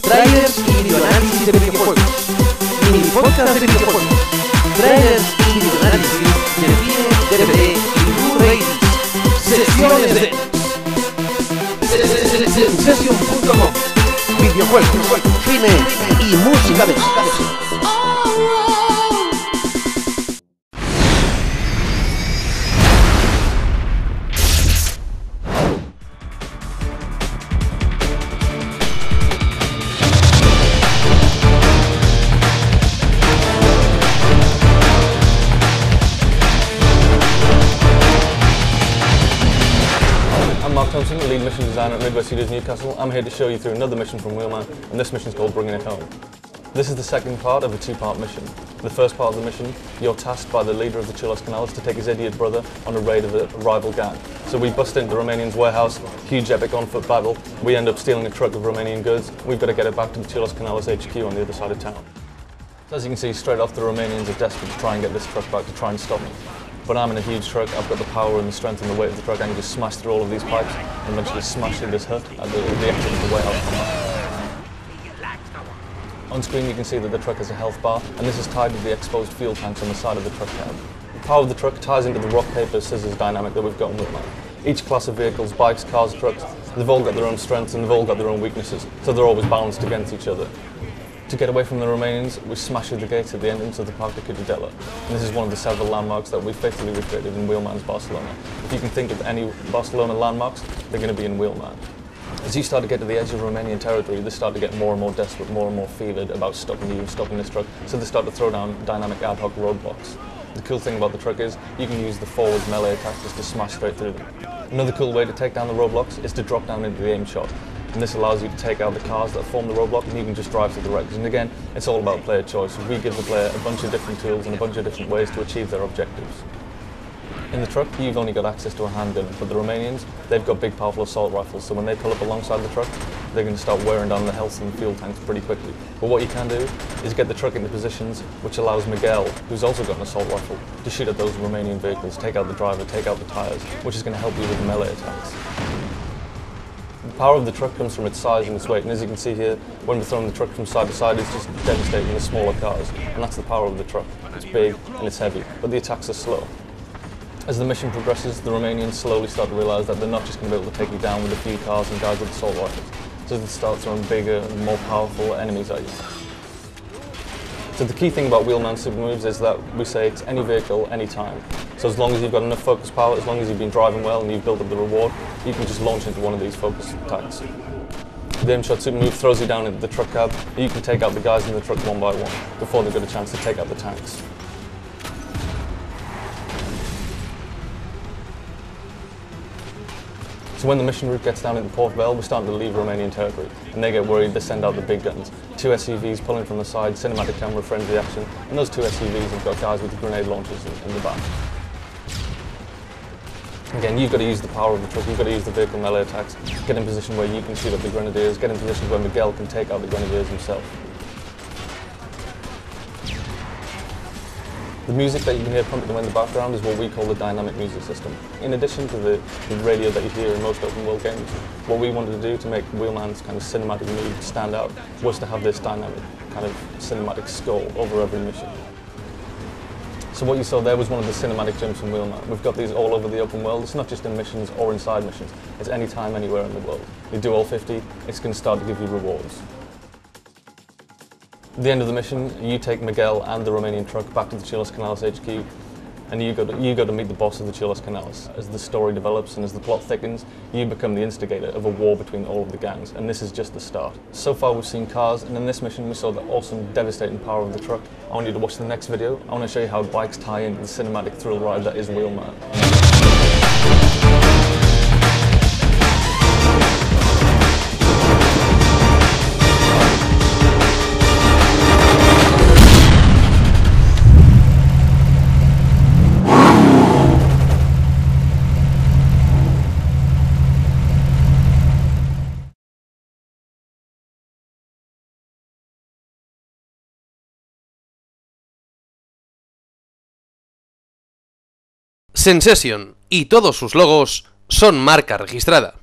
trailers y videoanálisis de videojuegos, mini podcast de videojuegos, trailers y videoanálisis de cine, DVD y Blu-ray, sesiones de Session.com, videojuegos, cine y música de Thompson, lead mission designer at Midway Studios Newcastle. I'm here to show you through another mission from Wheelman, and this mission is called Bringing It Home. This is the second part of a two-part mission. The first part of the mission, you're tasked by the leader of the Chilos Canals to take his idiot brother on a raid of a rival gang. So we bust into the Romanians' warehouse, huge epic on-foot battle. We end up stealing a truck of Romanian goods. We've got to get it back to the Chilos Canals HQ on the other side of town. As you can see, straight off the Romanians are desperate to try and get this truck back, to try and stop me. But I'm in a huge truck, I've got the power and the strength and the weight of the truck. I can just smash through all of these pipes and eventually smash through this hut at the exit of the warehouse. On screen you can see that the truck has a health bar, and this is tied to the exposed fuel tanks on the side of the truck cab. The power of the truck ties into the rock, paper, scissors dynamic that we've got in Wheelman. Each class of vehicles, bikes, cars, trucks, they've all got their own strengths and they've all got their own weaknesses, so they're always balanced against each other. To get away from the Romanians, we smash through the gates at the entrance of the Parc de Cuidadella. And this is one of the several landmarks that we faithfully recreated in Wheelman's Barcelona. If you can think of any Barcelona landmarks, they're going to be in Wheelman. As you start to get to the edge of Romanian territory, they start to get more and more desperate, more and more fevered about stopping you and stopping this truck, so they start to throw down dynamic ad hoc roadblocks. The cool thing about the truck is, you can use the forward melee attacks just to smash straight through them. Another cool way to take down the roadblocks is to drop down into the aim shot. And this allows you to take out the cars that form the roadblock, and you can just drive through the wrecks. And again, it's all about player choice. We give the player a bunch of different tools and a bunch of different ways to achieve their objectives. In the truck, you've only got access to a handgun, but the Romanians, they've got big powerful assault rifles, so when they pull up alongside the truck, they're going to start wearing down the health and fuel tanks pretty quickly. But what you can do is get the truck into positions which allows Miguel, who's also got an assault rifle, to shoot at those Romanian vehicles, take out the driver, take out the tyres, which is going to help you with the melee attacks. The power of the truck comes from its size and its weight, and as you can see here, when we're throwing the truck from side to side, it's just devastating the smaller cars, and that's the power of the truck. It's big and it's heavy, but the attacks are slow. As the mission progresses, the Romanians slowly start to realise that they're not just going to be able to take you down with a few cars and guys with assault rifles, so they start throwing bigger and more powerful enemies at you. So the key thing about Wheelman super moves is that we say it's any vehicle, any time. So as long as you've got enough focus power, as long as you've been driving well and you've built up the reward, you can just launch into one of these focus attacks. The aim shot super move throws you down into the truck cab, and you can take out the guys in the truck one by one before they've got a chance to take out the tanks. So when the mission route gets down into Port Vale, we're starting to leave Romanian territory, and they get worried, they send out the big guns. 2 SUVs pulling from the side, cinematic camera, frenzy action, and those 2 SUVs have got guys with the grenade launchers in the back. Again, you've got to use the power of the truck, you've got to use the vehicle melee attacks, get in position where you can shoot up the grenadiers, get in position where Miguel can take out the grenadiers himself. The music that you can hear pumping in the background is what we call the dynamic music system. In addition to the radio that you hear in most open world games, what we wanted to do to make Wheelman's kind of cinematic mood stand out was to have this dynamic kind of cinematic score over every mission. So what you saw there was one of the cinematic jumps from Wheelman. We've got these all over the open world. It's not just in missions or inside missions. It's anytime, anywhere in the world. You do all 50, it's going to start to give you rewards. At the end of the mission, you take Miguel and the Romanian truck back to the Chilos Canals HQ, and you go to meet the boss of the Chilos Canals. As the story develops and as the plot thickens, you become the instigator of a war between all of the gangs, and this is just the start. So far we've seen cars, and in this mission we saw the awesome, devastating power of the truck. I want you to watch the next video. I want to show you how bikes tie into the cinematic thrill ride that is Wheelman. Sensation y todos sus logos son marca registrada.